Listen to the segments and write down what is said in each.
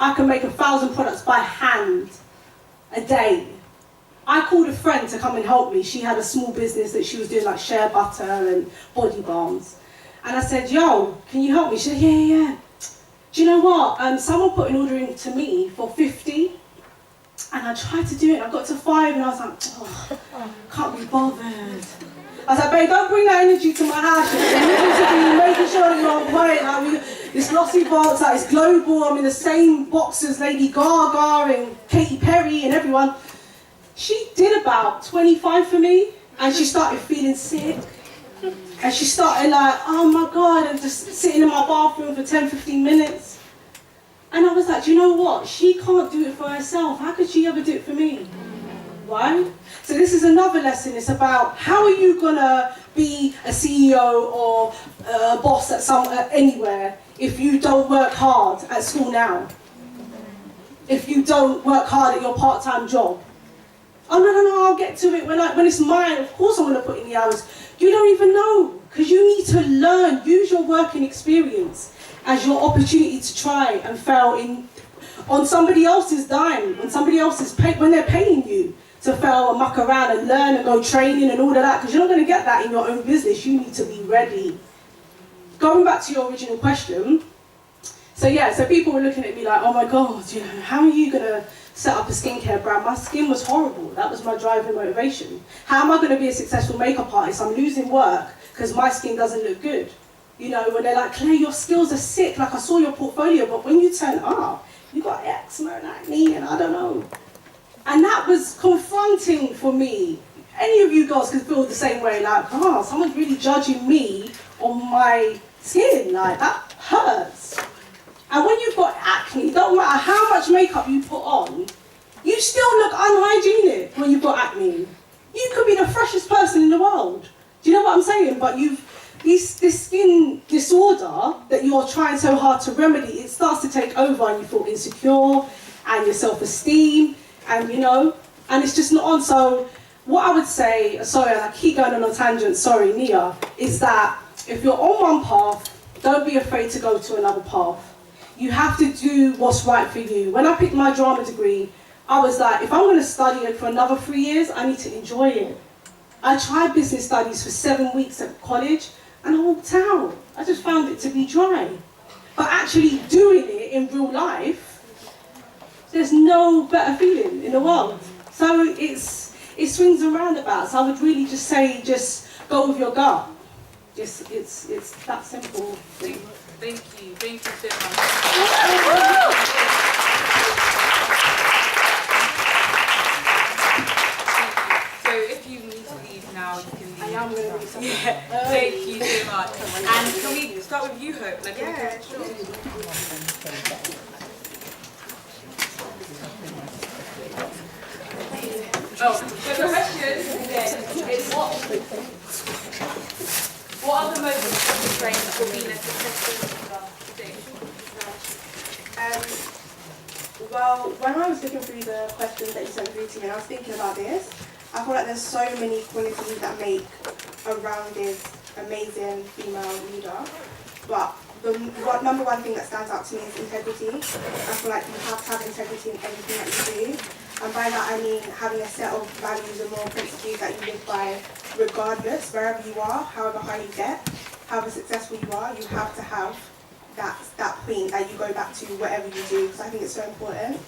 I can make 1,000 products by hand a day. I called a friend to come and help me. She had a small business that she was doing like shea butter and body balms. And I said, yo, can you help me? She said, yeah. Do you know what? Someone put an order in to me for 50. And I tried to do it. I got to 5 and I was like, oh, can't be bothered. I was like, babe, don't bring that energy to my house. You need to be making sure you're on point. I mean, this glossy box, like, it's global. I'm in the same box as Lady Gaga and Katy Perry and everyone. She did about 25 for me, and she started feeling sick. And she started like, oh my God, and just sitting in my bathroom for 10, 15 minutes. And I was like, do you know what? She can't do it for herself. How could she ever do it for me? Right? So this is another lesson. It's about how are you gonna be a CEO or a boss at anywhere if you don't work hard at school now? If you don't work hard at your part-time job? Oh no, I'll get to it when it's mine. Of course I'm gonna put in the hours. You don't even know, because you need to learn. Use your working experience as your opportunity to try and fail on somebody else's dime, on somebody else's when they're paying you to fail and muck around and learn and go training and all of that, because you're not going to get that in your own business. You need to be ready. Going back to your original question, so people were looking at me like, oh my God, how are you going to set up a skincare brand? My skin was horrible. That was my driving motivation. How am I going to be a successful makeup artist? I'm losing work because my skin doesn't look good. When they're like, Claire, your skills are sick, like I saw your portfolio, but when you turn up, you got eczema and acne and I don't know. And that was confronting for me. Any of you girls could feel the same way, like, someone's really judging me on my skin, like, that hurts. And when you've got acne, don't matter how much makeup you put on, you still look unhygienic when you've got acne. You could be the freshest person in the world. Do you know what I'm saying? But this skin disorder that you're trying so hard to remedy, it starts to take over and you feel insecure and your self-esteem. And and it's just not on. So what I would say, sorry, and I keep going on a tangent, sorry, Nia, is that if you're on one path, don't be afraid to go to another path. You have to do what's right for you. When I picked my drama degree, I was like, if I'm going to study it for another 3 years, I need to enjoy it. I tried business studies for 7 weeks at college, and I walked out. I just found it to be dry. But actually doing it in real life, there's no better feeling in the world. So it swings and roundabouts. I would really just say, just go with your gut. It's that simple. Thank you so much. So if you need to leave now, you can leave. I am going to leave something. Yeah. Thank you so much. And can we start with you, Hope? Yeah, sure. So the question is what are the most important traits for being a successful today? Well, when I was looking through the questions that you sent through to me and I was thinking about this, I feel like there's so many qualities that make a rounded, amazing female leader. But the number one thing that stands out to me is integrity. I feel like you have to have integrity in everything that you do. And by that I mean having a set of values and moral principles that you live by regardless, wherever you are, however high you get, however successful you are, you have to have that point that you go back to whatever you do, because I think it's so important.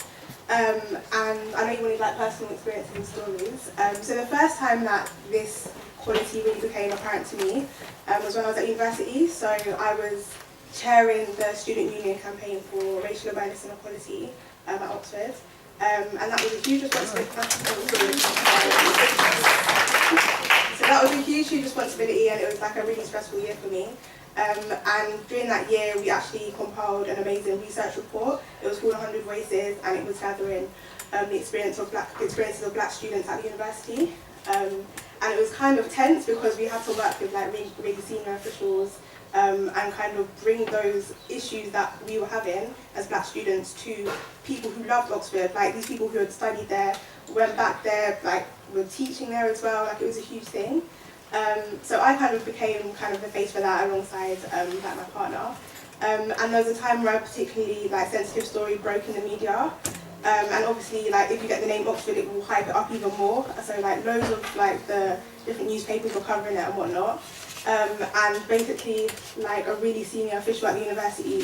And I know you wanted like personal experiences and stories. So the first time that this quality really became apparent to me was when I was at university. So I was chairing the student union campaign for racial awareness and equality at Oxford. And that was a huge responsibility. So that was a huge responsibility, and it was like a really stressful year for me. And during that year, we actually compiled an amazing research report. It was called 100 Voices, and it was gathering the experiences of black students at the university. And it was kind of tense because we had to work with like really senior officials and kind of bring those issues that we were having as black students to people who loved Oxford, like these people who had studied there, went back there, like were teaching there as well. Like it was a huge thing. So I kind of became kind of the face for that alongside like my partner. And there was a time where a particularly like sensitive story broke in the media. And obviously, like if you get the name Oxford, it will hype it up even more. So like loads of like the different newspapers were covering it and whatnot. And basically, like a really senior official at the university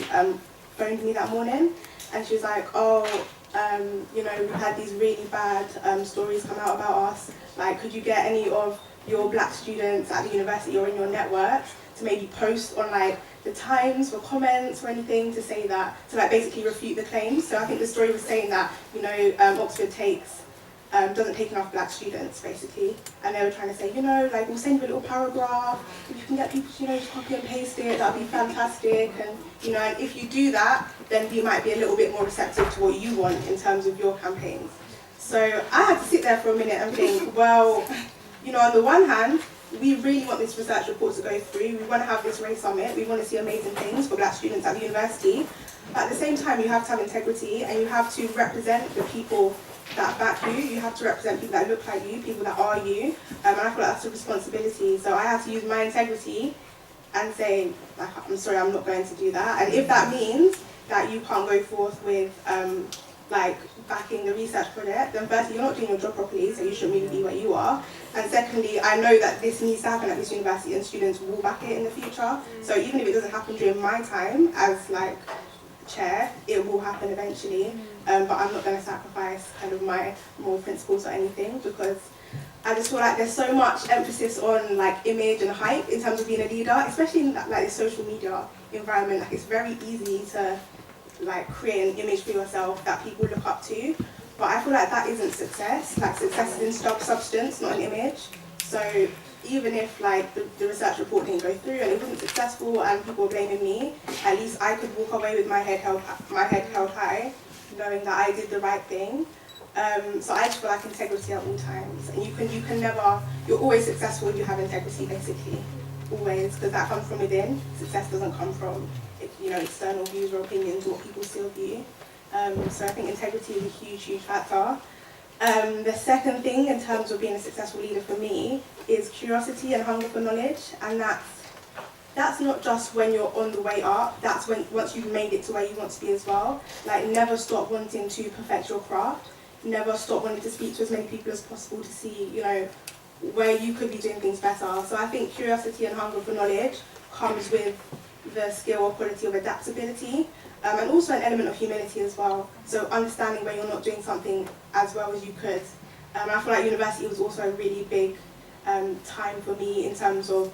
phoned me that morning, and she was like, "Oh, you know, we've had these really bad stories come out about us. Like, could you get any of your black students at the university or in your network to maybe post on like the Times for comments or anything to say that, to like basically refute the claims?" So I think the story was saying that, you know, Oxford doesn't take enough black students basically, and they were trying to say, you know, like we'll send you a little paragraph, if you can get people to, you know, just copy and paste it, that'd be fantastic. And you know, and if you do that, then you might be a little bit more receptive to what you want in terms of your campaigns. So I had to sit there for a minute and think, well, you know, on the one hand, we really want this research report to go through. We want to have this race summit. We want to see amazing things for black students at the university. But at the same time, you have to have integrity, and you have to represent the people that back you. You have to represent people that look like you, people that are you. And I feel like that's a responsibility. So I have to use my integrity and say, like, I'm sorry, I'm not going to do that. And if that means that you can't go forth with like backing the research project, then firstly, you're not doing your job properly, so you shouldn't really be where you are. And secondly, I know that this needs to happen at this university and students will back it in the future. So even if it doesn't happen during my time as like chair, it will happen eventually. But I'm not going to sacrifice kind of my moral principles or anything, because I just feel like there's so much emphasis on like image and hype in terms of being a leader, especially in like this social media environment. Like it's very easy to like create an image for yourself that people look up to, but I feel like that isn't success. Like success is in substance, not an image. So even if like the research report didn't go through and it wasn't successful and people were blaming me, at least I could walk away with my head held high, knowing that I did the right thing. So I just feel like integrity at all times, and you can never, you're always successful if you have integrity, basically, always, because that comes from within. Success doesn't come from, you know, external views or opinions, what people see of you. So I think integrity is a huge, huge factor. The second thing in terms of being a successful leader for me is curiosity and hunger for knowledge, and that's not just when you're on the way up, that's when once you've made it to where you want to be as well. Like never stop wanting to perfect your craft, never stop wanting to speak to as many people as possible to see, you know, where you could be doing things better. So I think curiosity and hunger for knowledge comes with the skill or quality of adaptability, and also an element of humility as well. So understanding where you're not doing something as well as you could. I feel like university was also a really big time for me in terms of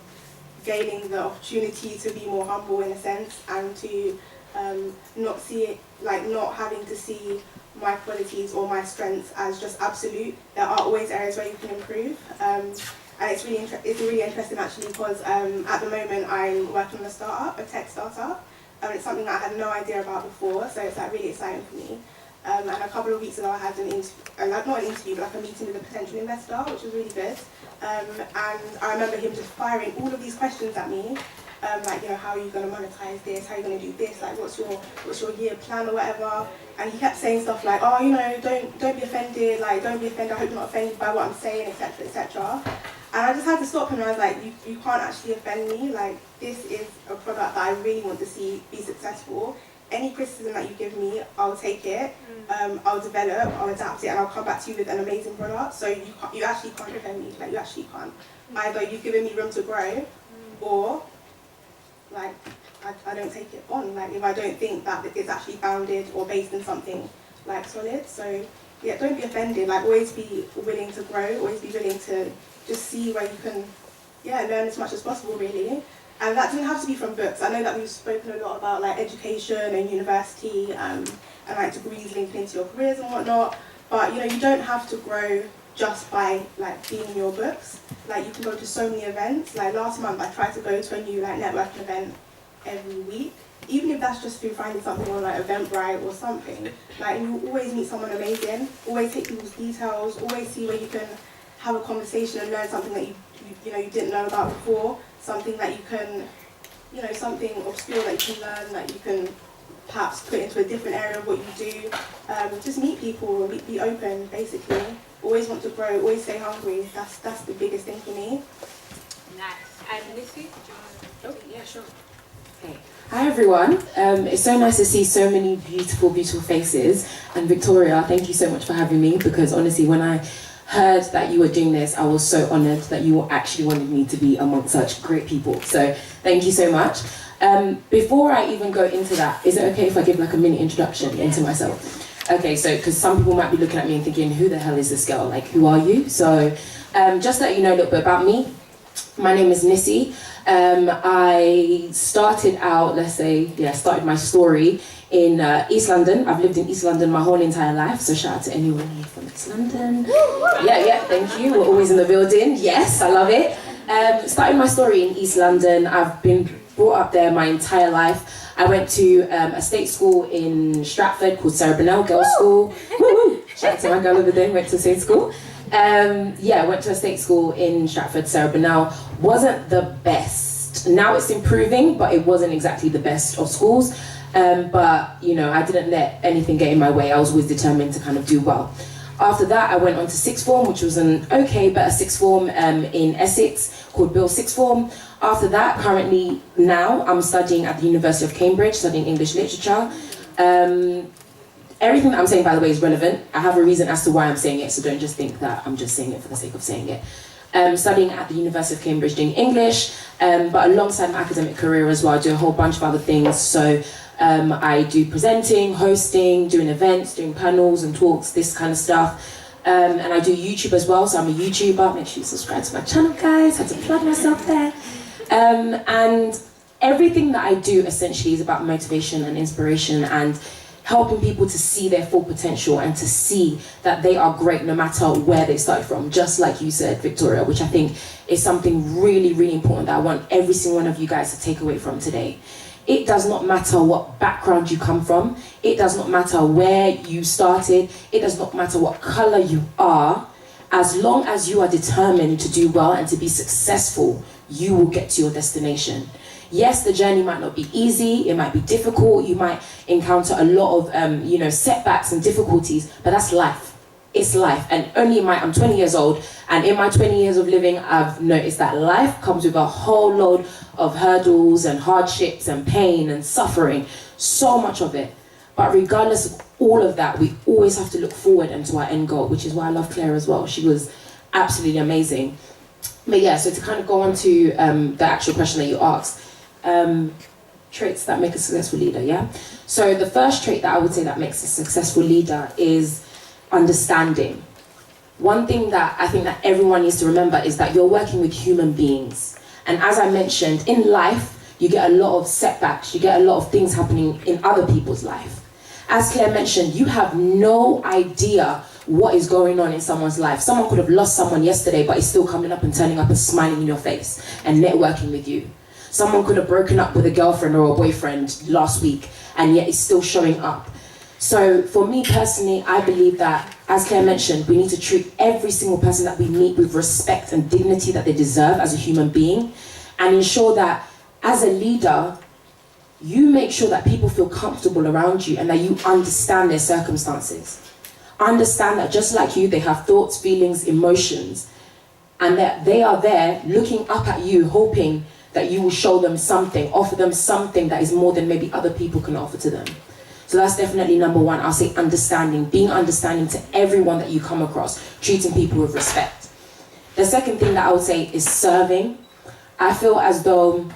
gaining the opportunity to be more humble in a sense, and to not see it, like not having to see my qualities or my strengths as just absolute. There are always areas where you can improve. And it's really interesting actually, because at the moment I'm working on a startup, a tech startup. It's something that I had no idea about before, so it's like really exciting for me. And a couple of weeks ago I had an interview, not an interview, but like a meeting with a potential investor, which was really good. And I remember him just firing all of these questions at me, like, you know, how are you going to monetize this? How are you going to do this? Like, what's your year plan or whatever? And he kept saying stuff like, oh, you know, don't be offended. Like, don't be offended. I hope you're not offended by what I'm saying, etc., etc. And I just had to stop him, and I was like, you can't actually offend me. Like, this is a product that I really want to see be successful. Any criticism that you give me, I'll take it. I'll develop, I'll adapt it, and I'll come back to you with an amazing product. So you actually can't offend me. Like, you actually can't. Either you've given me room to grow, or like I don't take it on. Like, if I don't think that it's actually founded or based in something like solid. So yeah, don't be offended. Like, always be willing to grow. Always be willing to just see where you can, learn as much as possible, really. And that doesn't have to be from books. I know that we've spoken a lot about like education and university and like degrees linked into your careers and whatnot. But you know, you don't have to grow just by like being in your books. Like, you can go to so many events. Like last month, I tried to go to a new like networking event every week, even if that's just through finding something on like Eventbrite or something. Like, you always meet someone amazing. Always take people's details. Always see where you can have a conversation and learn something that you didn't know about before. Something that you can, something obscure that you can learn, that you can perhaps put into a different area of what you do. Just meet people and be open, basically. Always want to grow, always stay hungry. That's the biggest thing for me. Nice. And Missy, do you want to? Oh, yeah, sure. Okay. Hi everyone, it's so nice to see so many beautiful, beautiful faces. And Victoria, thank you so much for having me, because honestly, when I heard that you were doing this, I was so honoured that you actually wanted me to be amongst such great people. So thank you so much. Before I even go into that, is it okay if I give like a mini introduction into myself? Okay, so because some people might be looking at me and thinking, who the hell is this girl? Like, who are you? So just that you know a little bit about me. My name is Nissi. I started out, started my story in East London. I've lived in East London my whole entire life, so shout out to anyone here from East London. Yeah, thank you. We're always in the building. Yes, I love it. Started my story in East London. I've been brought up there my entire life. I went to a state school in Stratford called Sarah Burnell Girls' School. Shout out to my girl over there, went to state school. Went to a state school in Stratford, Sarah Burnell. Wasn't the best. Now it's improving, but it wasn't exactly the best of schools. But, you know, I didn't let anything get in my way. I was always determined to kind of do well. After that, I went on to sixth form, which was an okay, better sixth form in Essex called Bill Sixth Form. After that, currently now, I'm studying at the University of Cambridge, studying English literature. Everything that I'm saying, by the way, is relevant. I have a reason as to why I'm saying it, so don't just think that I'm just saying it for the sake of saying it. Studying at the University of Cambridge, doing English, but alongside my academic career as well, I do a whole bunch of other things. So I do presenting, hosting, doing events, doing panels and talks, this kind of stuff. And I do YouTube as well, so I'm a YouTuber. Make sure you subscribe to my channel, guys. I had to plug myself there. And everything that I do essentially is about motivation and inspiration and helping people to see their full potential and to see that they are great no matter where they started from, just like you said, Victoria, which I think is something really, really important that I want every single one of you guys to take away from today. It does not matter what background you come from. It does not matter where you started. It does not matter what color you are. As long as you are determined to do well and to be successful, you will get to your destination. Yes, the journey might not be easy, it might be difficult, you might encounter a lot of setbacks and difficulties, but that's life. It's life. And I'm 20 years old, and in my 20 years of living, I've noticed that life comes with a whole load of hurdles and hardships and pain and suffering, so much of it. But regardless of all of that, we always have to look forward and to our end goal, which is why I love Claire as well. She was absolutely amazing. But yeah, so to kind of go on to the actual question that you asked, traits that make a successful leader, yeah? So the first trait that I would say that makes a successful leader is understanding. One thing that I think that everyone needs to remember is that you're working with human beings. And as I mentioned, in life, you get a lot of setbacks, you get a lot of things happening in other people's life. As Claire mentioned, you have no idea what is going on in someone's life. Someone could have lost someone yesterday, but is still coming up and turning up and smiling in your face and networking with you. Someone could have broken up with a girlfriend or a boyfriend last week, and yet is still showing up. So for me personally, I believe that, as Claire mentioned, we need to treat every single person that we meet with respect and dignity that they deserve as a human being, and ensure that as a leader, you make sure that people feel comfortable around you and that you understand their circumstances. Understand that just like you, they have thoughts, feelings, emotions, and that they are there looking up at you, hoping that you will show them something, offer them something that is more than maybe other people can offer to them. So that's definitely number one. I'll say understanding, being understanding to everyone that you come across, treating people with respect. The second thing that I would say is serving. I feel as though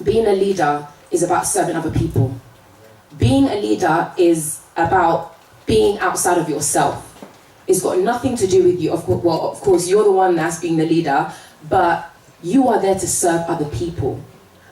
being a leader is about serving other people. Being a leader is about being outside of yourself. It's got nothing to do with you. Of course, you're the one that's being the leader, but you are there to serve other people.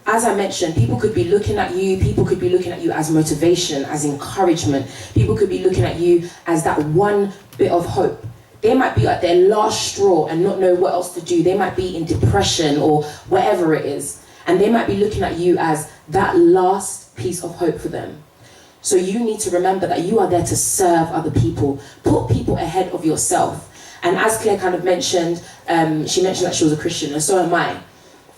As I mentioned, people could be looking at you as motivation, as encouragement. People could be looking at you as that one bit of hope. They might be at their last straw and not know what else to do. They might be in depression or whatever it is. And they might be looking at you as that last piece of hope for them. So you need to remember that you are there to serve other people. Put people ahead of yourself. And as Claire kind of mentioned, she mentioned that she was a Christian, and so am I.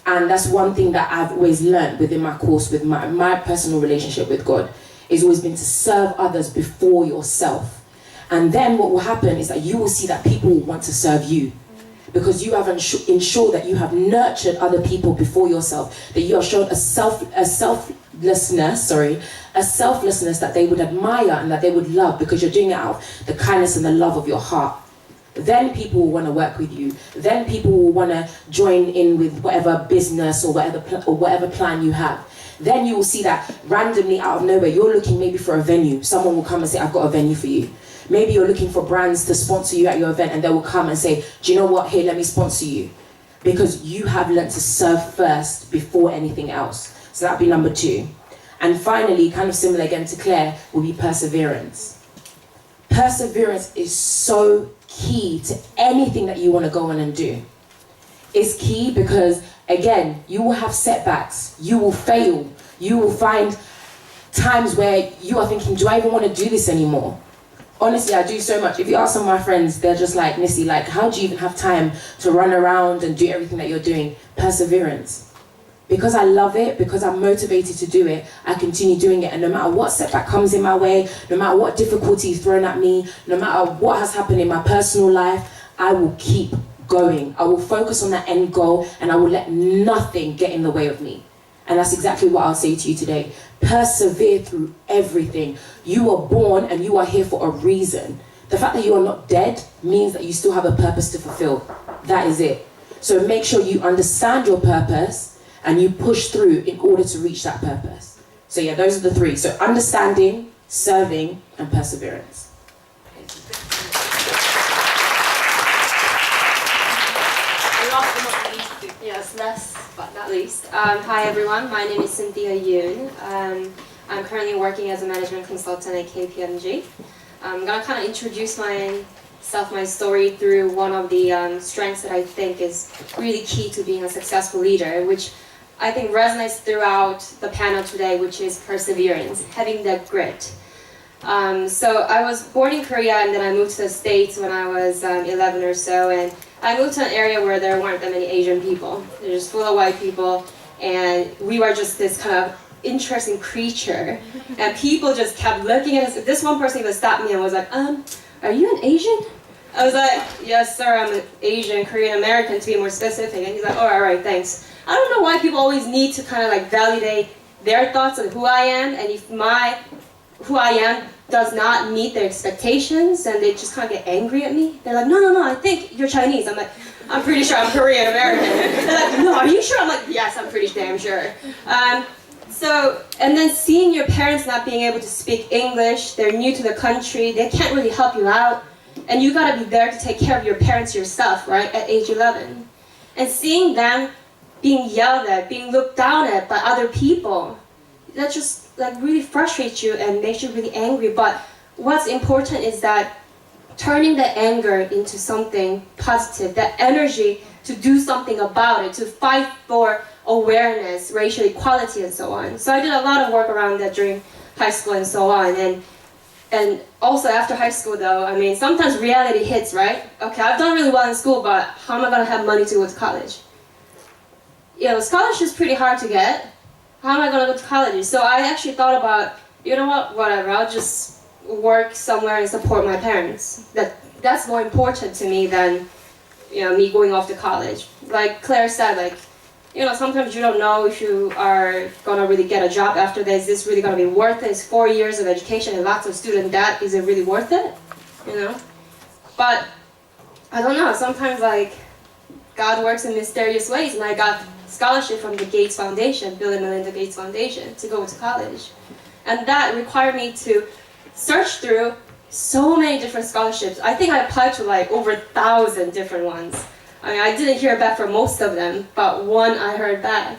And that's one thing that I've always learned within my course, with my personal relationship with God, is always been to serve others before yourself. And then what will happen is that you will see that people will want to serve you, because you have ensured that you have nurtured other people before yourself, that you have shown a a selflessness that they would admire and that they would love because you're doing it out of the kindness and the love of your heart. Then people will want to work with you. Then people will want to join in with whatever business or whatever plan you have. Then you will see that randomly out of nowhere, you're looking maybe for a venue. Someone will come and say, I've got a venue for you. Maybe you're looking for brands to sponsor you at your event, and they will come and say, do you know what? Here, let me sponsor you. Because you have learned to serve first before anything else. So that'd be number 2. And finally, kind of similar again to Claire, will be perseverance. Perseverance is so key to anything that you want to go on and do. It's key because, again, you will have setbacks, you will fail, you will find times where you are thinking, do I even want to do this anymore? Honestly, I do so much. If you ask some of my friends, they're just like, Nissy, like, how do you even have time to run around and do everything that you're doing? Perseverance. Because I love it, because I'm motivated to do it, I continue doing it. And no matter what setback comes in my way, no matter what difficulty is thrown at me, no matter what has happened in my personal life, I will keep going. I will focus on that end goal and I will let nothing get in the way of me. And that's exactly what I'll say to you today. Persevere through everything. You are born and you are here for a reason. The fact that you are not dead means that you still have a purpose to fulfill. That is it. So make sure you understand your purpose and you push through in order to reach that purpose. So yeah, those are the 3. So understanding, serving, and perseverance. Yes, last but not least. Hi everyone, my name is Cynthia Yoon. I'm currently working as a management consultant at KPMG. I'm gonna kind of introduce myself, my story through one of the strengths that I think is really key to being a successful leader, which I think resonates throughout the panel today, which is perseverance, having that grit. So I was born in Korea and then I moved to the States when I was 11 or so, and I moved to an area where there weren't that many Asian people. They're just full of white people, and we were just this kind of interesting creature. And people just kept looking at us. This one person even stopped me and was like, are you an Asian? I was like, yes sir, I'm an Asian, Korean American to be more specific. And he's like, oh, all right, thanks. I don't know why people always need to kind of like validate their thoughts on who I am, and if who I am does not meet their expectations, and they just kind of get angry at me. They're like, no, I think you're Chinese. I'm like, I'm pretty sure I'm Korean American. They're like, no, are you sure? I'm like, yes, I'm pretty damn sure. And then seeing your parents not being able to speak English, they're new to the country, they can't really help you out, and you gotta be there to take care of your parents yourself, right, at age 11. And seeing them being yelled at, being looked down at by other people, that just like really frustrates you and makes you really angry. But what's important is that turning the anger into something positive, that energy to do something about it, to fight for awareness, racial equality, and so on. So I did a lot of work around that during high school and so on. And also after high school though, I mean, sometimes reality hits, right? Okay, I've done really well in school, but how am I gonna have money to go to college? You know, scholarship is pretty hard to get. How am I gonna go to college? So I actually thought about, you know what, whatever, I'll just work somewhere and support my parents. That's more important to me than, you know, me going off to college. Like Claire said, like, you know, sometimes you don't know if you are gonna really get a job after this. Is this really gonna be worth it? It's 4 years of education and lots of student debt. Is it really worth it? You know? But I don't know, sometimes like God works in mysterious ways, and I got scholarship from the Gates Foundation, Bill and Melinda Gates Foundation, to go to college. And that required me to search through so many different scholarships. I think I applied to like over 1,000 different ones. I mean, I didn't hear back from most of them, but one I heard back.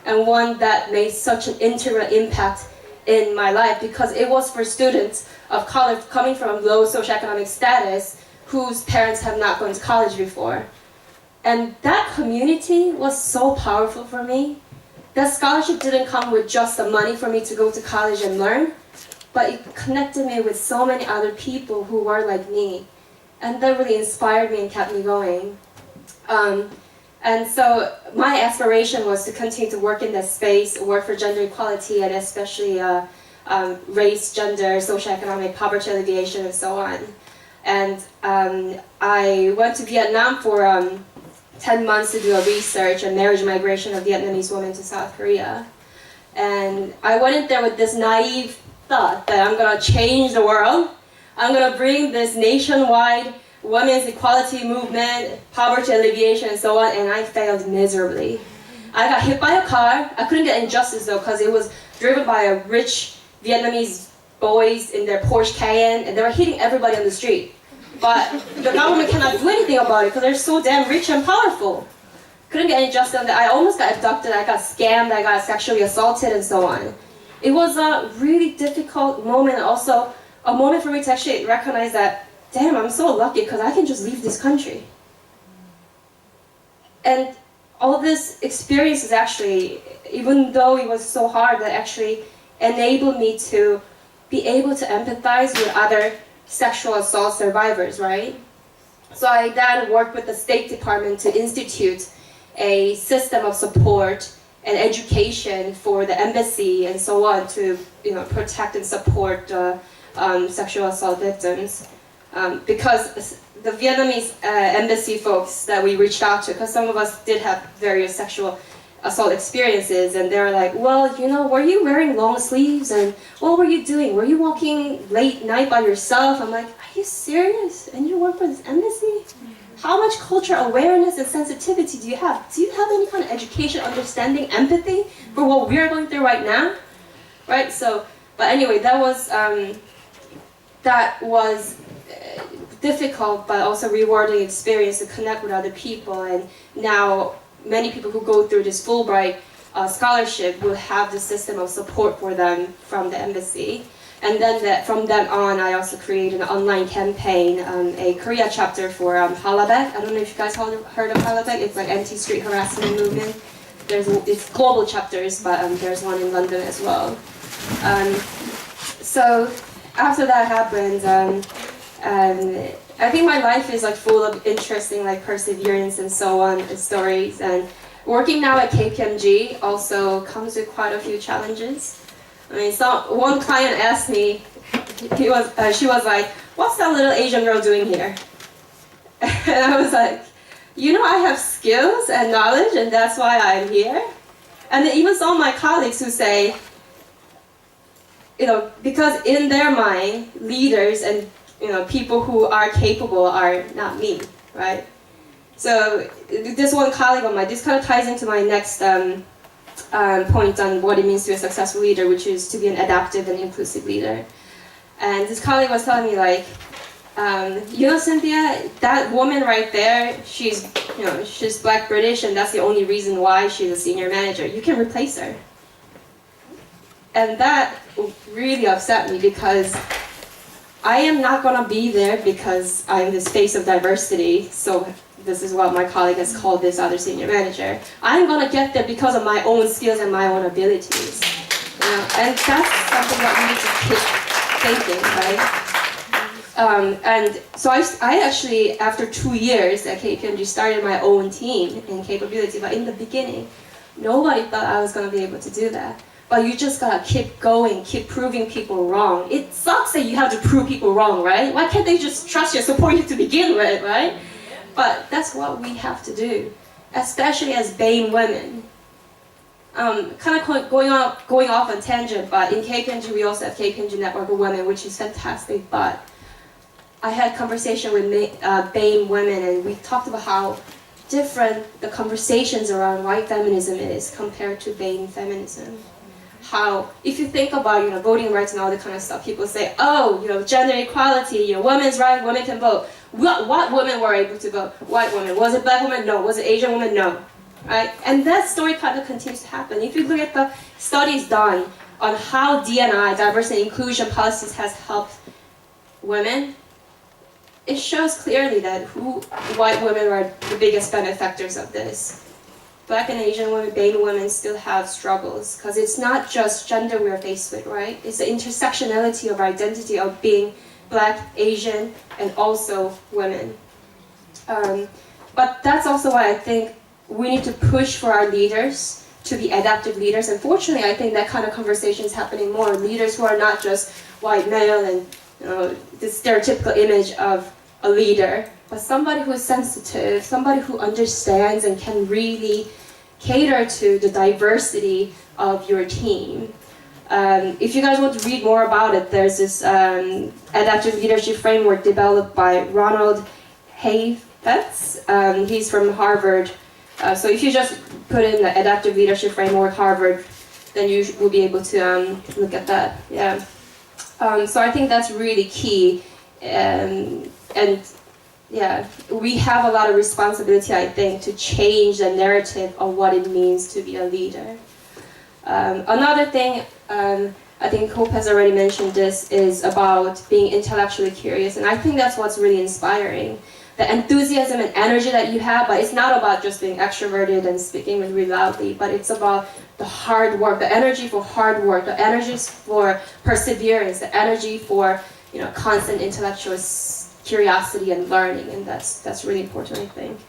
And one that made such an integral impact in my life, because it was for students of college coming from low socioeconomic status whose parents have not gone to college before. And that community was so powerful for me. That scholarship didn't come with just the money for me to go to college and learn, but it connected me with so many other people who were like me. And that really inspired me and kept me going. And so my aspiration was to continue to work in that space, work for gender equality, and especially race, gender, socioeconomic poverty alleviation, and so on. And I went to Vietnam for 10 months to do a research on marriage migration of Vietnamese women to South Korea. And I went in there with this naive thought that I'm gonna change the world. I'm gonna bring this nationwide women's equality movement, poverty alleviation, and so on, and I failed miserably. I got hit by a car. I couldn't get injustice though, because it was driven by a rich Vietnamese boys in their Porsche Cayenne, and they were hitting everybody on the street. But the government cannot do anything about it because they're so damn rich and powerful. Couldn't get injustice on that. I almost got abducted, I got scammed, I got sexually assaulted, and so on. It was a really difficult moment, also a moment for me to actually recognize that, damn, I'm so lucky because I can just leave this country. And all this experience is actually, even though it was so hard, that actually enabled me to be able to empathize with other sexual assault survivors, right? So I then worked with the State Department to institute a system of support and education for the embassy and so on to, protect and support sexual assault victims. Because the Vietnamese embassy folks that we reached out to, because some of us did have various sexual assault experiences, and they were like, well, were you wearing long sleeves, and what were you doing? Were you walking late night by yourself? I'm like, are you serious? And you work for this embassy? How much cultural awareness and sensitivity do you have? Do you have any kind of education, understanding, empathy for what we're going through right now? Right, so, but anyway, that was difficult but also rewarding experience to connect with other people, and now many people who go through this Fulbright scholarship will have the system of support for them from the embassy. And then from then on, I also created an online campaign, a Korea chapter for Halabek. I don't know if you guys heard of Halabek. It's like anti-street harassment movement. It's global chapters, but there's one in London as well. So after that happened, I think my life is like full of interesting perseverance and so on stories. And working now at KPMG also comes with quite a few challenges. I mean, one client asked me, she was like, "What's that little Asian girl doing here?" And I was like, I have skills and knowledge, and that's why I'm here. And then even some of my colleagues who say, because in their mind, leaders and people who are capable are not me, right? So this one colleague of mine, this kind of ties into my next point on what it means to be a successful leader, which is to be an adaptive and inclusive leader. And this colleague was telling me Cynthia, that woman right there, she's Black British, and that's the only reason why she's a senior manager. You can replace her. And that really upset me because I am not going to be there because I'm this face of diversity, so this is what my colleague has called this other senior manager. I'm going to get there because of my own skills and my own abilities. And that's something that we need to keep thinking, right? And so I actually, after 2 years at KPMG, started my own team in capability, but in the beginning, nobody thought I was going to be able to do that. But you just gotta keep going, keep proving people wrong. It sucks that you have to prove people wrong, right? Why can't they just trust you, support you to begin with, right? But that's what we have to do, especially as BAME women. Kind of going off on tangent, but in KPMG we also have KPMG Network of Women, which is fantastic. But I had a conversation with BAME women, and we talked about how different the conversations around white feminism is compared to BAME feminism. How, if you think about voting rights and all that kind of stuff, people say, oh, gender equality, women's rights, women can vote. What women were able to vote? White women. Was it Black women? No. Was it Asian women? No. Right? And that story kind of continues to happen. If you look at the studies done on how D&I, diversity and inclusion policies, has helped women, it shows clearly that white women are the biggest benefactors of this. Black and Asian women, BAME women still have struggles because it's not just gender we're faced with, right? It's the intersectionality of our identity of being Black, Asian, and also women. But that's also why I think we need to push for our leaders to be adaptive leaders. And fortunately, I think that kind of conversation is happening more. Leaders who are not just white male and this stereotypical image of a leader, but somebody who is sensitive, somebody who understands and can really cater to the diversity of your team. If you guys want to read more about it, there's this adaptive leadership framework developed by Ronald Heifetz. He's from Harvard. So if you just put in the adaptive leadership framework Harvard, then you will be able to look at that. Yeah. So I think that's really key. And yeah, we have a lot of responsibility, I think, to change the narrative of what it means to be a leader. Another thing, I think Hope has already mentioned this, is about being intellectually curious, and I think that's what's really inspiring. The enthusiasm and energy that you have, but it's not about just being extroverted and speaking really loudly, but it's about the hard work, the energy for hard work, the energy for perseverance, the energy for constant intellectual curiosity and learning, and that's really important, I think.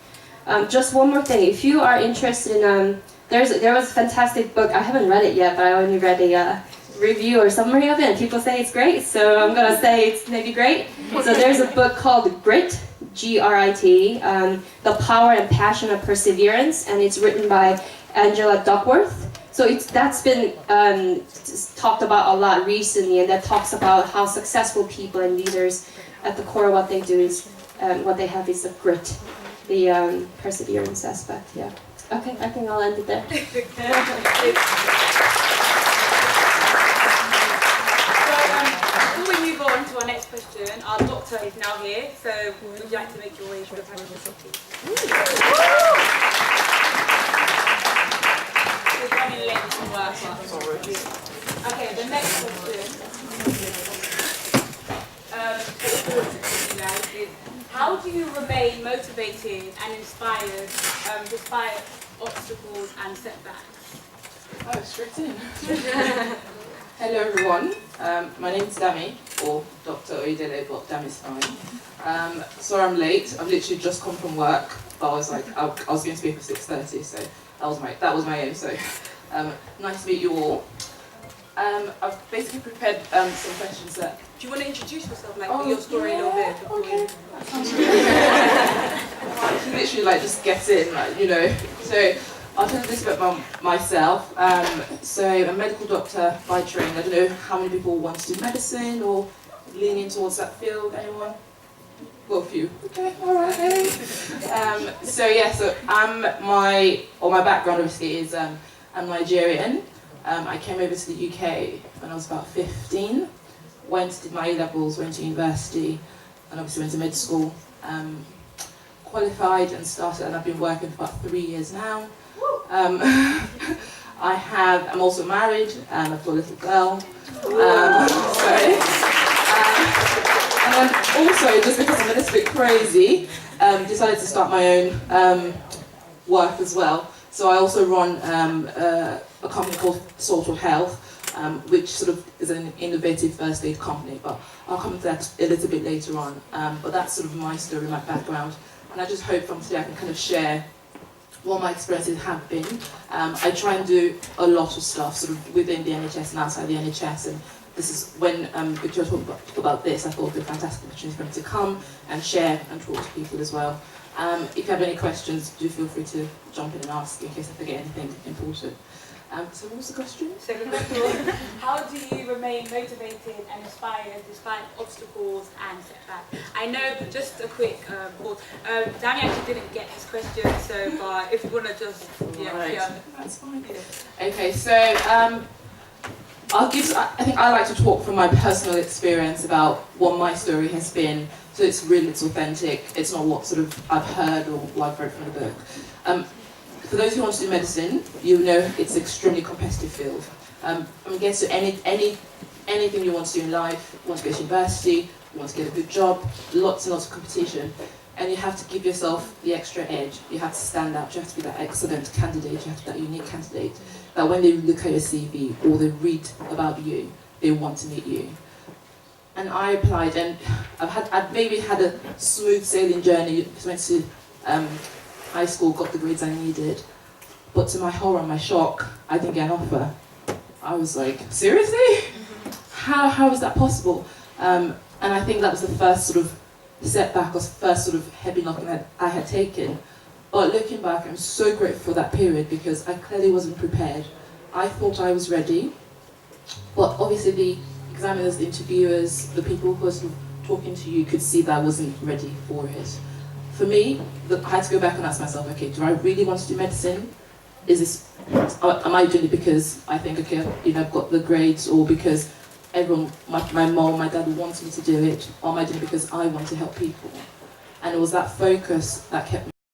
Just one more thing, if you are interested in there was a fantastic book. I haven't read it yet, but I only read a review or summary of it, and people say it's great, so I'm gonna say it's maybe great. So there's a book called Grit, G-R-I-T, The Power and Passion of Perseverance, and it's written by Angela Duckworth. So that's been talked about a lot recently, and that talks about how successful people and leaders, at the core of what they do is, what they have is the grit, the perseverance aspect, yeah. Okay, I think I'll end it there. Before we move on to our next question, our doctor is now here, so would you like to make your way to the panel, please? We're running late from work. Okay, the next question is, how do you remain motivated and inspired despite obstacles and setbacks? Oh, straight in. Hello everyone, my name is Dami, or Dr. Oidele, but Dami's fine. Sorry I'm late, I've literally just come from work, but I was going to speak for 6:30, so that was my aim, so nice to meet you all. I've basically prepared some questions that... Do you want to introduce yourself, your story a little bit? Okay, that sounds really I can literally just get in, So I'll tell you this about myself. So I'm a medical doctor by training. I don't know how many people want to do medicine or leaning towards that field. Anyone? Well, a few. Okay, all right. Hey. So my background obviously is I'm Nigerian. I came over to the UK when I was about 15. Did my A-levels, went to university, and obviously went to med school. Qualified and started, and I've been working for about 3 years now. I'm also married, I've got a little girl. And then also, just because I'm a little bit crazy, decided to start my own work as well. So I also run a company called Salt of Health, which sort of is an innovative first aid company, but I'll come to that a little bit later on. But that's sort of my story, my background, and I just hope from today I can kind of share what my experiences have been. I try and do a lot of stuff sort of within the NHS and outside the NHS, and this is when Victoria talked about this, I thought it would be a fantastic opportunity for me to come and share and talk to people as well. If you have any questions, do feel free to jump in and ask in case I forget anything important. So what was the question? Second question, how do you remain motivated and inspired despite obstacles and setbacks? I know, just a quick pause, Danny actually didn't get his question, so but if you want to just, That's fine. Okay, so I think I like to talk from my personal experience about what my story has been, so it's real, it's authentic, it's not what sort of I've heard or what I've read from the book. For those who want to do medicine, you know it's an extremely competitive field. I guess so anything you want to do in life, you want to go to university, you want to get a good job, lots and lots of competition, and you have to give yourself the extra edge. You have to stand out, you have to be that excellent candidate, you have to be that unique candidate, that when they look at your CV or they read about you, they want to meet you. And I applied, and I've maybe had a smooth sailing journey. I went to high school, got the grades I needed, but to my horror and my shock, I didn't get an offer. I was like, seriously? How is that possible? And I think that was the first sort of setback, or first sort of heavy knocking that I had taken. But looking back, I'm so grateful for that period because I clearly wasn't prepared. I thought I was ready, but obviously the examiners, the interviewers, the people who were talking to you could see that I wasn't ready for it. For me, I had to go back and ask myself, okay, do I really want to do medicine? Am I doing it because I think, okay, I've got the grades, or because everyone, my mom, my dad wants me to do it, or am I doing it because I want to help people? And it was that focus that kept me